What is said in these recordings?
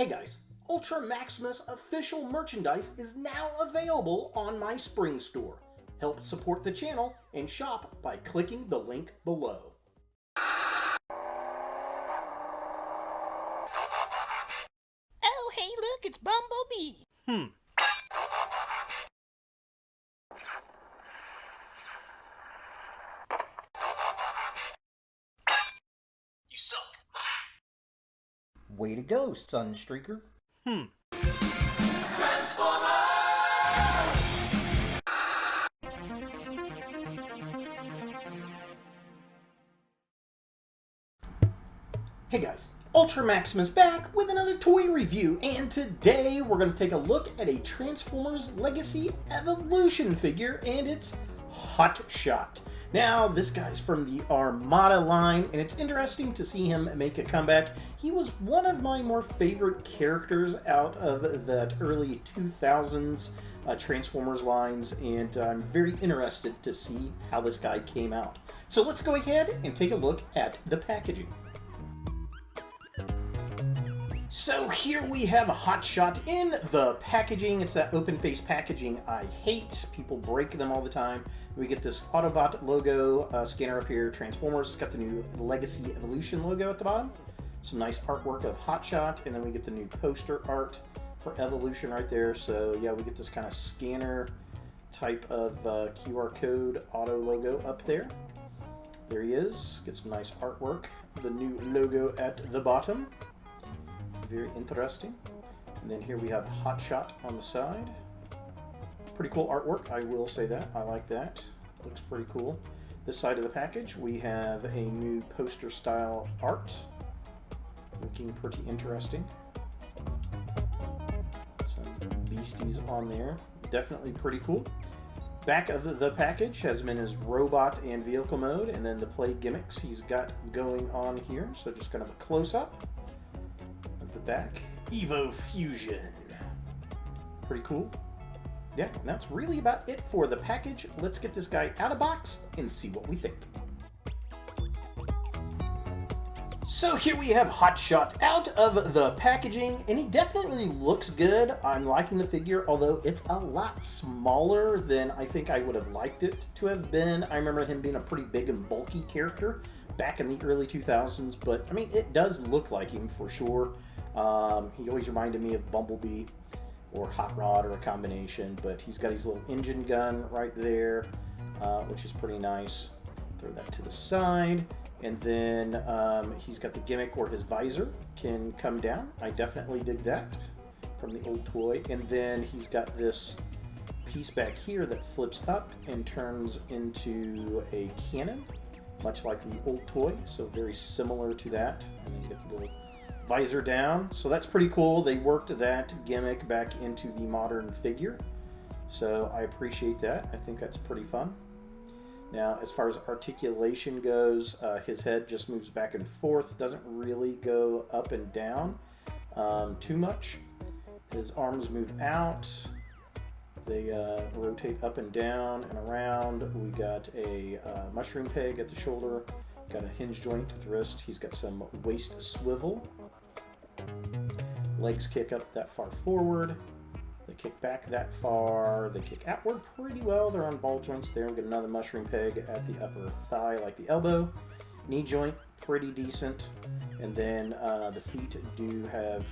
Hey guys, Ultra Maximus official merchandise is now available on my Spring store. Help support the channel and shop by clicking the link below. Oh, hey, look, it's Bumblebee. You suck. Way to go, Sunstreaker. Hey guys, Ultra Maximus back with another toy review, and today we're going to take a look at a Transformers Legacy Evolution figure, and it's Hot Shot. Now, this guy's from the Armada line, and it's interesting to see him make a comeback. He was one of my more favorite characters out of that early 2000s Transformers lines, and I'm very interested to see how this guy came out. So let's go ahead and take a look at the packaging. So here we have a Hot Shot in the packaging. It's that open face packaging I hate. People break them all the time. We get this Autobot logo scanner up here. Transformers. It's got the new Legacy Evolution logo at the bottom. Some nice artwork of Hot Shot, and then we get the new poster art for Evolution right there. So yeah, we get this kind of scanner type of QR code auto logo up there. There he is. Get some nice artwork. The new logo at the bottom. Very interesting. And then here we have Hot Shot on the side. Pretty cool artwork, I will say that. I like that. Looks pretty cool. This side of the package, we have a new poster style art. Looking pretty interesting. Some beasties on there. Definitely pretty cool. Back of the package has been his robot and vehicle mode, and then the play gimmicks he's got going on here. So just kind of a close-up. The back. Evo Fusion. Pretty cool. Yeah, and that's really about it for the package. Let's get this guy out of box and see what we think. So here we have Hot Shot out of the packaging, and he definitely looks good. I'm liking the figure, although it's a lot smaller than I think I would have liked it to have been. I remember him being a pretty big and bulky character back in the early 2000s, but I mean, it does look like him for sure. He always reminded me of Bumblebee or Hot Rod or a combination, but he's got his little engine gun right there, which is pretty nice. Throw that to the side, and then he's got the gimmick where his visor can come down. I definitely dig that from the old toy. And then he's got this piece back here that flips up and turns into a cannon, much like the old toy, so very similar to that. And then you get the little visor down, so that's pretty cool. They worked that gimmick back into the modern figure, so I appreciate that. I think that's pretty fun. Now, as far as articulation goes, his head just moves back and forth, doesn't really go up and down too much. His arms move out, they rotate up and down and around. We got a mushroom peg at the shoulder, got a hinge joint at the wrist. He's got some waist swivel. Legs kick up that far forward. They kick back that far. They kick outward pretty well. They're on ball joints there. We get another mushroom peg at the upper thigh like the elbow. Knee joint, pretty decent. And then the feet do have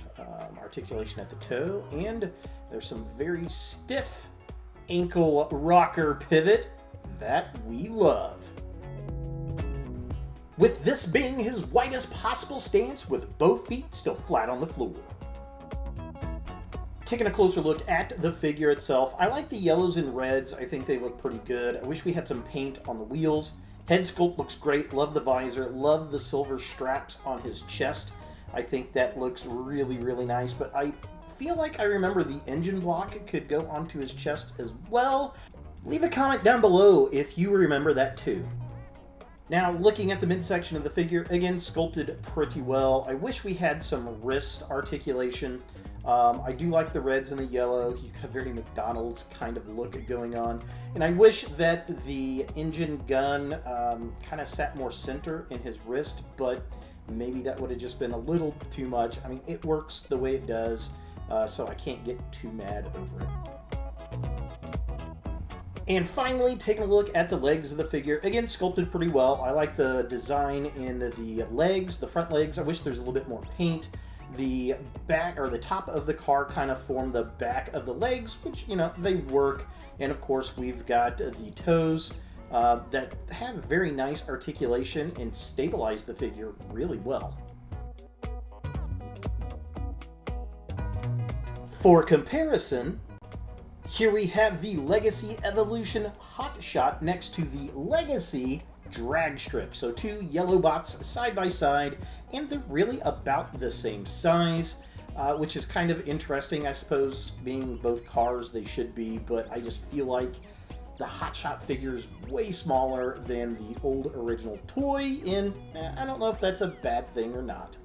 articulation at the toe. And there's some very stiff ankle rocker pivot that we love. With this being his widest possible stance with both feet still flat on the floor. Taking a closer look at the figure itself, I like the yellows and reds. I think they look pretty good. I wish we had some paint on the wheels. Head sculpt looks great. Love the visor. Love the silver straps on his chest. I think that looks really, really nice, but I feel like I remember the engine block could go onto his chest as well. Leave a comment down below if you remember that too. Now, looking at the midsection of the figure, again, sculpted pretty well. I wish we had some wrist articulation. I do like the reds and the yellow. He's got a very McDonald's kind of look going on. And I wish that the engine gun kind of sat more center in his wrist, but maybe that would have just been a little too much. I mean, it works the way it does, so I can't get too mad over it. And finally, taking a look at the legs of the figure. Again, sculpted pretty well. I like the design in the legs, the front legs. I wish there's a little bit more paint. The back, or the top of the car kind of form the back of the legs, which, you know, they work. And of course, we've got the toes that have very nice articulation and stabilize the figure really well. For comparison, here we have the Legacy Evolution Hot Shot next to the Legacy Drag Strip. So two yellow bots side by side, and they're really about the same size, which is kind of interesting, I suppose. Being both cars, they should be, but I just feel like the Hot Shot figure is way smaller than the old original toy, and I don't know if that's a bad thing or not.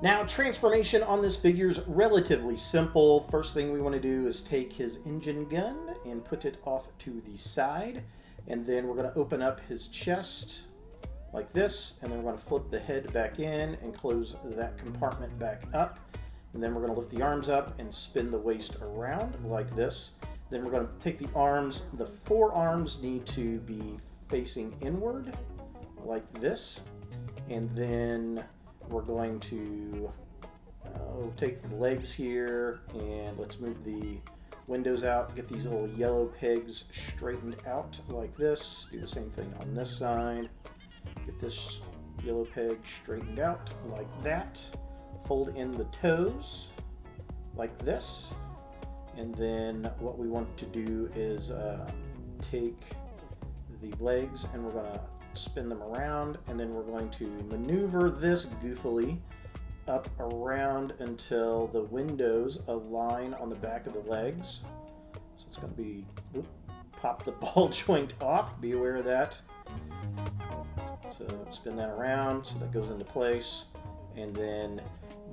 Now, transformation on this figure is relatively simple. First thing we want to do is take his engine gun and put it off to the side. And then we're going to open up his chest like this. And then we're going to flip the head back in and close that compartment back up. And then we're going to lift the arms up and spin the waist around like this. Then we're going to take the arms. The forearms need to be facing inward like this. And then we're going to take the legs here, and let's move the windows out, get these little yellow pegs straightened out like this. Do the same thing on this side. Get this yellow peg straightened out like that. Fold in the toes like this. And then what we want to do is take the legs, and we're going to spin them around, and then we're going to maneuver this goofily up around until the windows align on the back of the legs. So it's going to be, pop the ball joint off, be aware of that. So spin that around so that goes into place, and then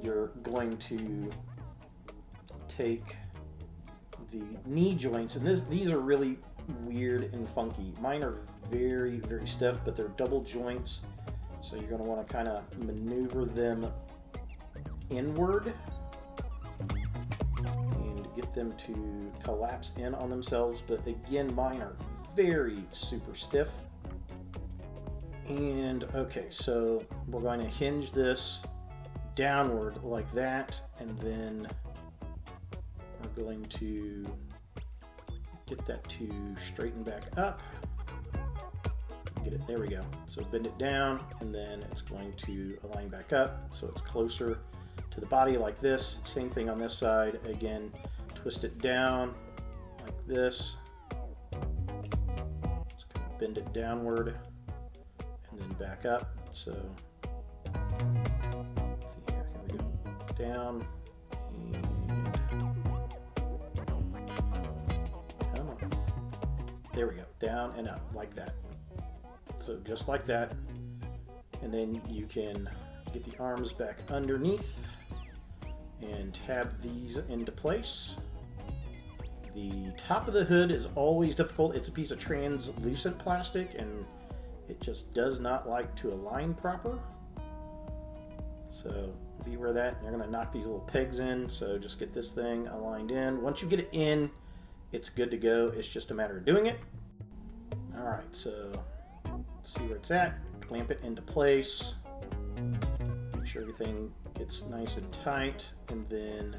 you're going to take the knee joints, and these are really weird and funky. Mine are very, very stiff, but they're double joints, so you're going to want to kind of maneuver them inward and get them to collapse in on themselves. But again, mine are very super stiff. And okay, so we're going to hinge this downward like that, and then we're going to get that to straighten back up. Get it, there we go. So bend it down, and then it's going to align back up so it's closer to the body like this. Same thing on this side. Again, twist it down like this. Just kind of bend it downward and then back up. So let's see here, we go. Down and come on. There we go. Down and up like that. So just like that, and then you can get the arms back underneath and tab these into place. The top of the hood is always difficult. It's a piece of translucent plastic, and it just does not like to align proper. So be aware of that. You're going to knock these little pegs in, so just get this thing aligned in. Once you get it in, it's good to go. It's just a matter of doing it. All right, so see where it's at, clamp it into place, make sure everything gets nice and tight, and then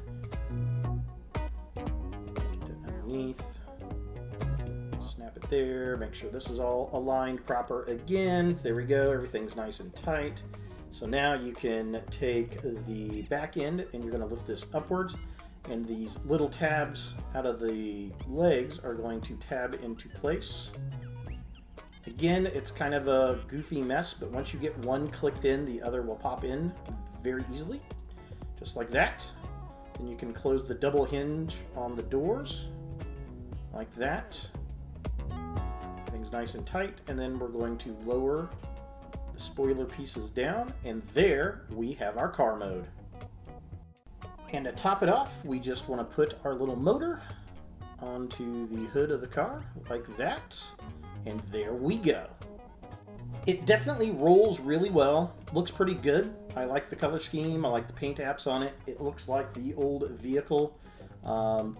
get that underneath, snap it there, make sure this is all aligned proper again. There we go, everything's nice and tight. So now you can take the back end and you're going to lift this upwards, and these little tabs out of the legs are going to tab into place. Again, it's kind of a goofy mess, but once you get one clicked in, the other will pop in very easily, just like that. Then you can close the double hinge on the doors, like that. Everything's nice and tight, and then we're going to lower the spoiler pieces down, and there we have our car mode. And to top it off, we just want to put our little motor onto the hood of the car, like that. And there we go. It definitely rolls really well. Looks pretty good. I like the color scheme. I like the paint apps on it. It looks like the old vehicle.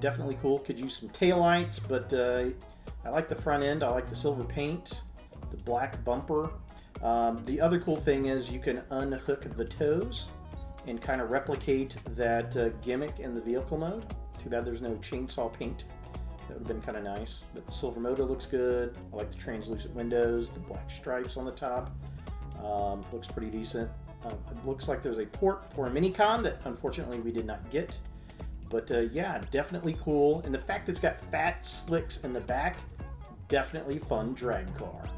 Definitely cool. Could use some taillights, but I like the front end. I like the silver paint, the black bumper. The other cool thing is you can unhook the toes and kind of replicate that gimmick in the vehicle mode. Too bad there's no chainsaw paint. That would have been kind of nice. But the silver motor looks good. I like the translucent windows, the black stripes on the top. Looks pretty decent. It looks like there's a port for a Minicon that unfortunately we did not get. But yeah, definitely cool. And the fact it's got fat slicks in the back, definitely fun drag car.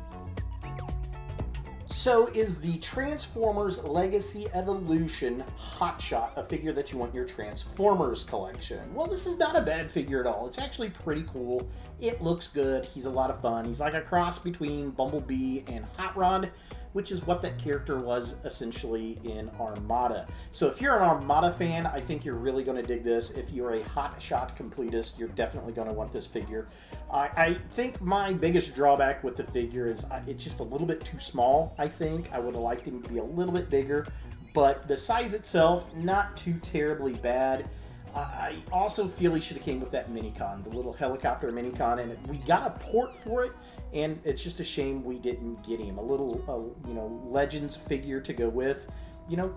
So is the Transformers Legacy Evolution Hotshot a figure that you want in your Transformers collection? Well, this is not a bad figure at all. It's actually pretty cool. It looks good. He's a lot of fun. He's like a cross between Bumblebee and Hot Rod, which is what that character was essentially in Armada. So if you're an Armada fan, I think you're really going to dig this. If you're a Hot Shot completist, you're definitely going to want this figure. I think my biggest drawback with the figure is it's just a little bit too small, I think. I would have liked him to be a little bit bigger, but the size itself, not too terribly bad. I also feel he should have came with that Minicon, the little helicopter Minicon, and we got a port for it, and it's just a shame we didn't get him. A little, Legends figure to go with,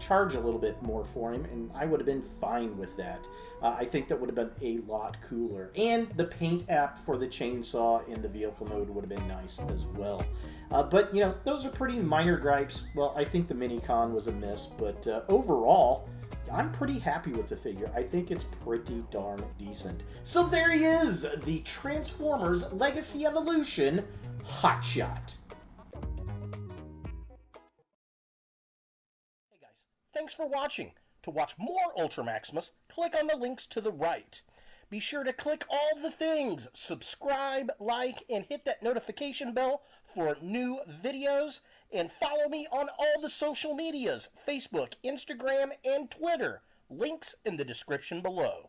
charge a little bit more for him, and I would have been fine with that. I think that would have been a lot cooler. And the paint app for the chainsaw in the vehicle mode would have been nice as well. But, those are pretty minor gripes. Well, I think the Minicon was a miss, but overall, I'm pretty happy with the figure. I think it's pretty darn decent. So there he is, the Transformers Legacy Evolution Hotshot. Hey guys, thanks for watching. To watch more Ultra Maximus, click on the links to the right. Be sure to click all the things, subscribe, like, and hit that notification bell for new videos. And follow me on all the social medias, Facebook, Instagram, and Twitter. Links in the description below.